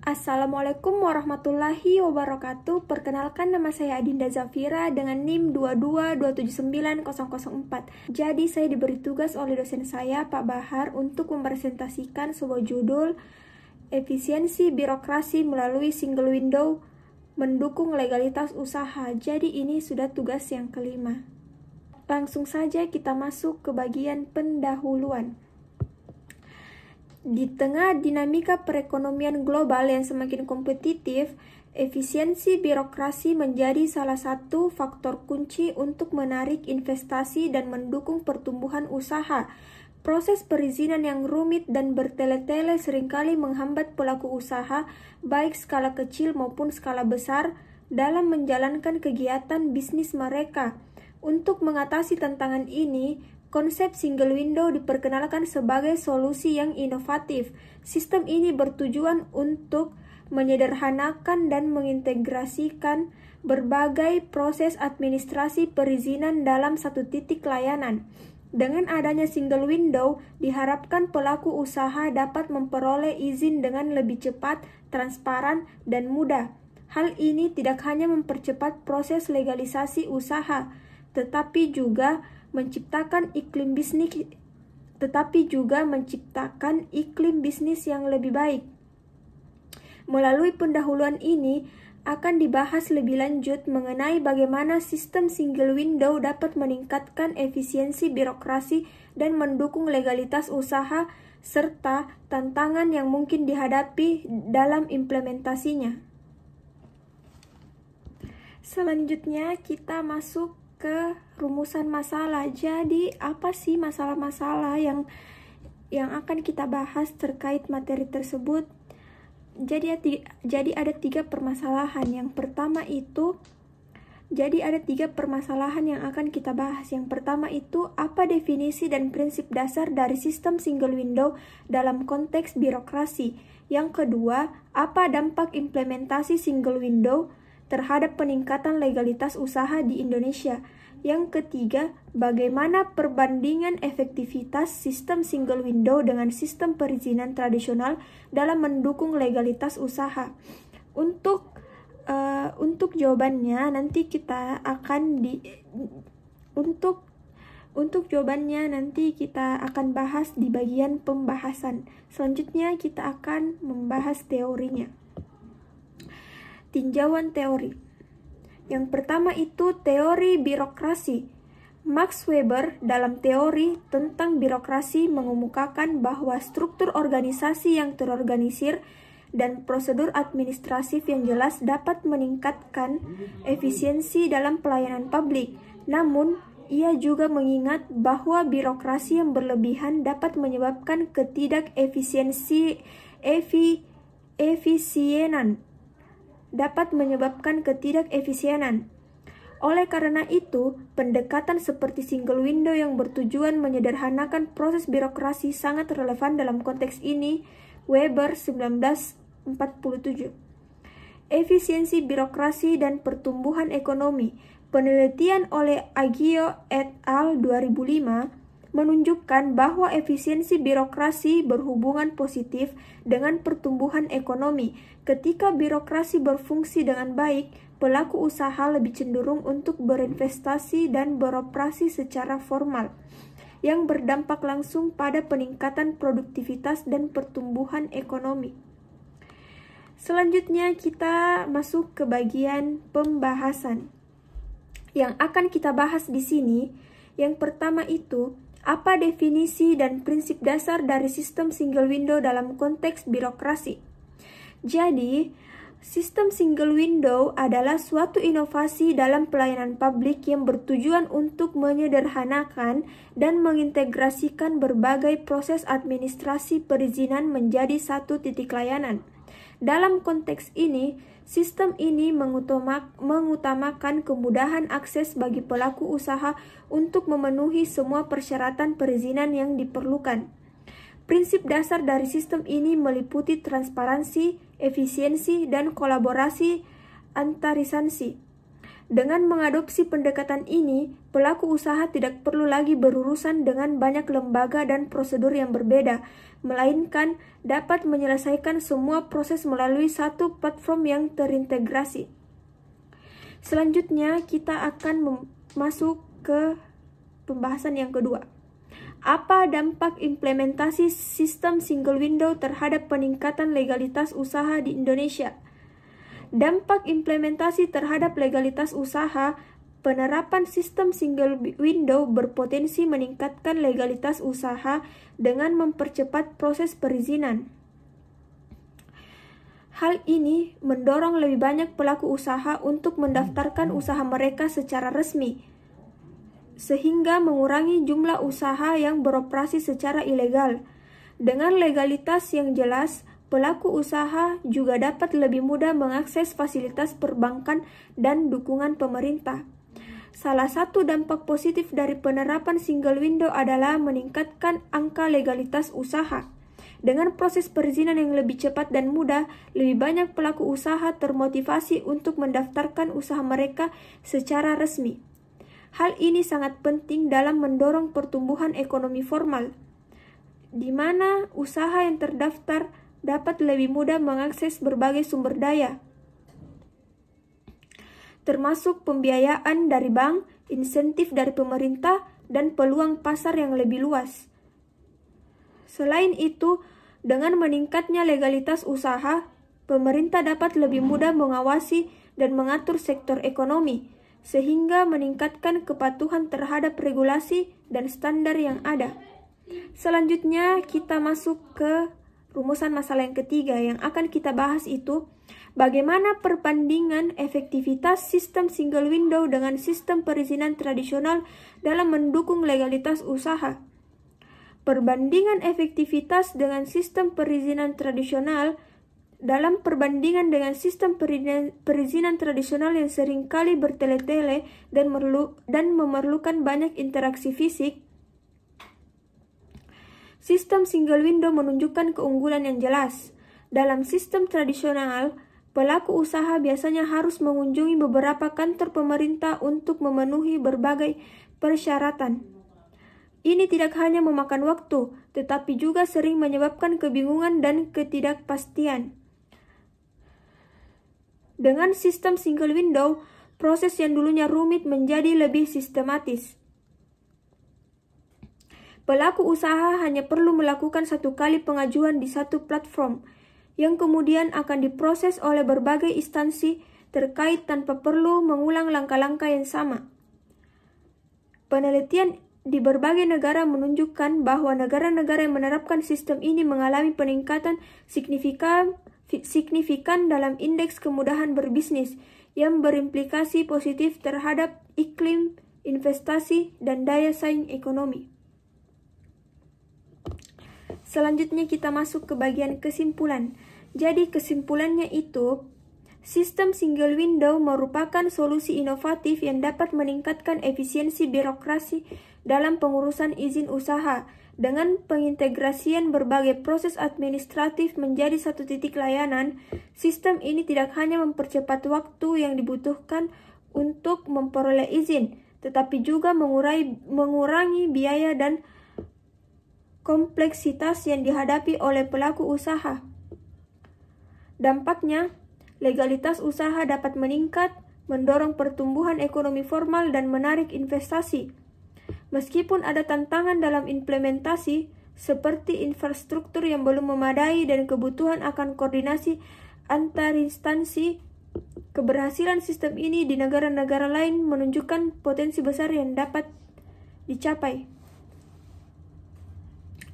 Assalamualaikum warahmatullahi wabarakatuh. Perkenalkan, nama saya Adinda Zafira dengan NIM 222790004. Jadi saya diberi tugas oleh dosen saya, Pak Bahar, untuk mempresentasikan sebuah judul Efisiensi Birokrasi Melalui Single Window Mendukung Legalitas Usaha. Jadi ini sudah tugas yang kelima. Langsung saja kita masuk ke bagian pendahuluan. Di tengah dinamika perekonomian global yang semakin kompetitif, efisiensi birokrasi menjadi salah satu faktor kunci untuk menarik investasi dan mendukung pertumbuhan usaha. Proses perizinan yang rumit dan bertele-tele seringkali menghambat pelaku usaha, baik skala kecil maupun skala besar, dalam menjalankan kegiatan bisnis mereka. Untuk mengatasi tantangan ini, konsep single window diperkenalkan sebagai solusi yang inovatif. Sistem ini bertujuan untuk menyederhanakan dan mengintegrasikan berbagai proses administrasi perizinan dalam satu titik layanan. Dengan adanya single window, diharapkan pelaku usaha dapat memperoleh izin dengan lebih cepat, transparan, dan mudah. Hal ini tidak hanya mempercepat proses legalisasi usaha, tetapi juga menciptakan iklim bisnis yang lebih baik. Melalui pendahuluan ini akan dibahas lebih lanjut mengenai bagaimana sistem single window dapat meningkatkan efisiensi birokrasi dan mendukung legalitas usaha, serta tantangan yang mungkin dihadapi dalam implementasinya. Selanjutnya kita masuk ke rumusan masalah. Jadi, apa sih masalah-masalah yang akan kita bahas terkait materi tersebut? Jadi ada tiga permasalahan. Yang pertama itu, ada tiga permasalahan yang akan kita bahas. Yang pertama itu, apa definisi dan prinsip dasar dari sistem single window dalam konteks birokrasi? Yang kedua, apa dampak implementasi single window terhadap peningkatan legalitas usaha di Indonesia? Yang ketiga, bagaimana perbandingan efektivitas sistem single window dengan sistem perizinan tradisional dalam mendukung legalitas usaha? Untuk jawabannya nanti kita akan bahas di bagian pembahasan. Selanjutnya kita akan membahas teorinya. Tinjauan teori. Yang pertama itu teori birokrasi. Max Weber dalam teori tentang birokrasi mengemukakan bahwa struktur organisasi yang terorganisir dan prosedur administratif yang jelas dapat meningkatkan efisiensi dalam pelayanan publik. Namun, ia juga mengingat bahwa birokrasi yang berlebihan dapat menyebabkan ketidakefisienan. Oleh karena itu, pendekatan seperti single window yang bertujuan menyederhanakan proses birokrasi sangat relevan dalam konteks ini. Weber 1947. Efisiensi birokrasi dan pertumbuhan ekonomi. Penelitian oleh Aggio et al. 2005 menunjukkan bahwa efisiensi birokrasi berhubungan positif dengan pertumbuhan ekonomi. Ketika birokrasi berfungsi dengan baik, pelaku usaha lebih cenderung untuk berinvestasi dan beroperasi secara formal, yang berdampak langsung pada peningkatan produktivitas dan pertumbuhan ekonomi. Selanjutnya kita masuk ke bagian pembahasan. Yang akan kita bahas di sini, yang pertama itu, apa definisi dan prinsip dasar dari sistem single window dalam konteks birokrasi? Jadi, sistem single window adalah suatu inovasi dalam pelayanan publik yang bertujuan untuk menyederhanakan dan mengintegrasikan berbagai proses administrasi perizinan menjadi satu titik layanan. Dalam konteks ini, sistem ini mengutamakan kemudahan akses bagi pelaku usaha untuk memenuhi semua persyaratan perizinan yang diperlukan. Prinsip dasar dari sistem ini meliputi transparansi, efisiensi, dan kolaborasi antar instansi. Dengan mengadopsi pendekatan ini, pelaku usaha tidak perlu lagi berurusan dengan banyak lembaga dan prosedur yang berbeda, melainkan dapat menyelesaikan semua proses melalui satu platform yang terintegrasi. Selanjutnya, kita akan masuk ke pembahasan yang kedua. Apa dampak implementasi sistem single window terhadap peningkatan legalitas usaha di Indonesia? Dampak implementasi terhadap legalitas usaha, penerapan sistem single window berpotensi meningkatkan legalitas usaha dengan mempercepat proses perizinan. Hal ini mendorong lebih banyak pelaku usaha untuk mendaftarkan usaha mereka secara resmi, sehingga mengurangi jumlah usaha yang beroperasi secara ilegal. Dengan legalitas yang jelas, pelaku usaha juga dapat lebih mudah mengakses fasilitas perbankan dan dukungan pemerintah. Salah satu dampak positif dari penerapan single window adalah meningkatkan angka legalitas usaha. Dengan proses perizinan yang lebih cepat dan mudah, lebih banyak pelaku usaha termotivasi untuk mendaftarkan usaha mereka secara resmi. Hal ini sangat penting dalam mendorong pertumbuhan ekonomi formal, di mana usaha yang terdaftar dapat lebih mudah mengakses berbagai sumber daya, termasuk pembiayaan dari bank, insentif dari pemerintah, dan peluang pasar yang lebih luas. Selain itu, dengan meningkatnya legalitas usaha, pemerintah dapat lebih mudah mengawasi dan mengatur sektor ekonomi, sehingga meningkatkan kepatuhan terhadap regulasi dan standar yang ada. Selanjutnya, kita masuk ke rumusan masalah yang ketiga. Yang akan kita bahas itu, bagaimana perbandingan efektivitas sistem single window dengan sistem perizinan tradisional dalam mendukung legalitas usaha. Perbandingan efektivitas dengan sistem perizinan tradisional. Dalam perbandingan dengan sistem perizinan tradisional yang seringkali bertele-tele dan memerlukan banyak interaksi fisik, sistem single window menunjukkan keunggulan yang jelas. Dalam sistem tradisional, pelaku usaha biasanya harus mengunjungi beberapa kantor pemerintah untuk memenuhi berbagai persyaratan. Ini tidak hanya memakan waktu, tetapi juga sering menyebabkan kebingungan dan ketidakpastian. Dengan sistem single window, proses yang dulunya rumit menjadi lebih sistematis. Pelaku usaha hanya perlu melakukan satu kali pengajuan di satu platform, yang kemudian akan diproses oleh berbagai instansi terkait tanpa perlu mengulang langkah-langkah yang sama. Penelitian di berbagai negara menunjukkan bahwa negara-negara yang menerapkan sistem ini mengalami peningkatan signifikan dalam indeks kemudahan berbisnis yang berimplikasi positif terhadap iklim investasi dan daya saing ekonomi. Selanjutnya kita masuk ke bagian kesimpulan. Jadi kesimpulannya itu, sistem single window merupakan solusi inovatif yang dapat meningkatkan efisiensi birokrasi dalam pengurusan izin usaha. Dengan pengintegrasian berbagai proses administratif menjadi satu titik layanan, sistem ini tidak hanya mempercepat waktu yang dibutuhkan untuk memperoleh izin, tetapi juga mengurangi biaya dan kompleksitas yang dihadapi oleh pelaku usaha. Dampaknya, legalitas usaha dapat meningkat, mendorong pertumbuhan ekonomi formal dan menarik investasi. Meskipun ada tantangan dalam implementasi, seperti infrastruktur yang belum memadai dan kebutuhan akan koordinasi antar instansi, keberhasilan sistem ini di negara-negara lain menunjukkan potensi besar yang dapat dicapai.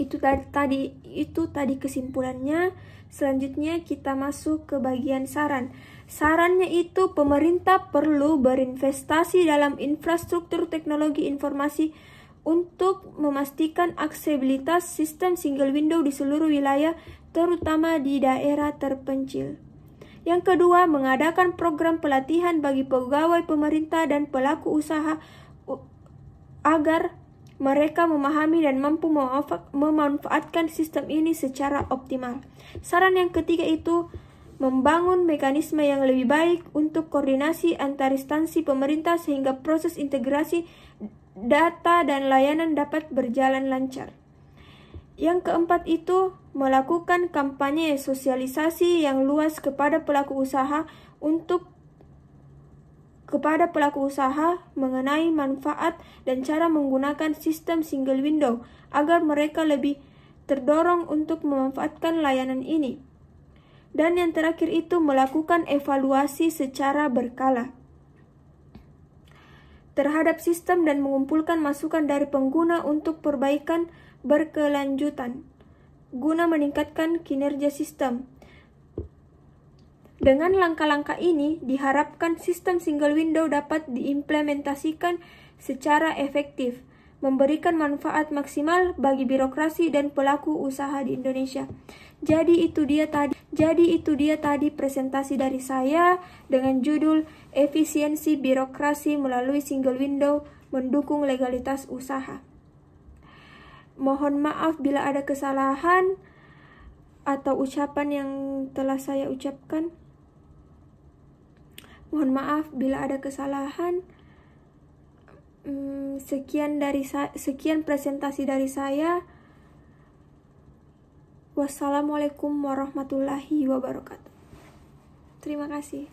Itu tadi kesimpulannya. Selanjutnya kita masuk ke bagian saran. Sarannya itu, pemerintah perlu berinvestasi dalam infrastruktur teknologi informasi untuk memastikan aksesibilitas sistem single window di seluruh wilayah, terutama di daerah terpencil. Yang kedua, mengadakan program pelatihan bagi pegawai pemerintah dan pelaku usaha agar mereka memahami dan mampu memanfaatkan sistem ini secara optimal. Saran yang ketiga itu, membangun mekanisme yang lebih baik untuk koordinasi antar instansi pemerintah sehingga proses integrasi data dan layanan dapat berjalan lancar. Yang keempat itu melakukan kampanye sosialisasi yang luas kepada pelaku usaha mengenai manfaat dan cara menggunakan sistem single window agar mereka lebih terdorong untuk memanfaatkan layanan ini. Dan yang terakhir itu melakukan evaluasi secara berkala terhadap sistem dan mengumpulkan masukan dari pengguna untuk perbaikan berkelanjutan guna meningkatkan kinerja sistem. Dengan langkah-langkah ini, diharapkan sistem single window dapat diimplementasikan secara efektif, memberikan manfaat maksimal bagi birokrasi dan pelaku usaha di Indonesia. Jadi itu dia tadi presentasi dari saya dengan judul Efisiensi Birokrasi Melalui Single Window Mendukung Legalitas Usaha. Mohon maaf bila ada kesalahan atau ucapan yang telah saya ucapkan. Mohon maaf bila ada kesalahan. Sekian presentasi dari saya. Wassalamualaikum warahmatullahi wabarakatuh. Terima kasih.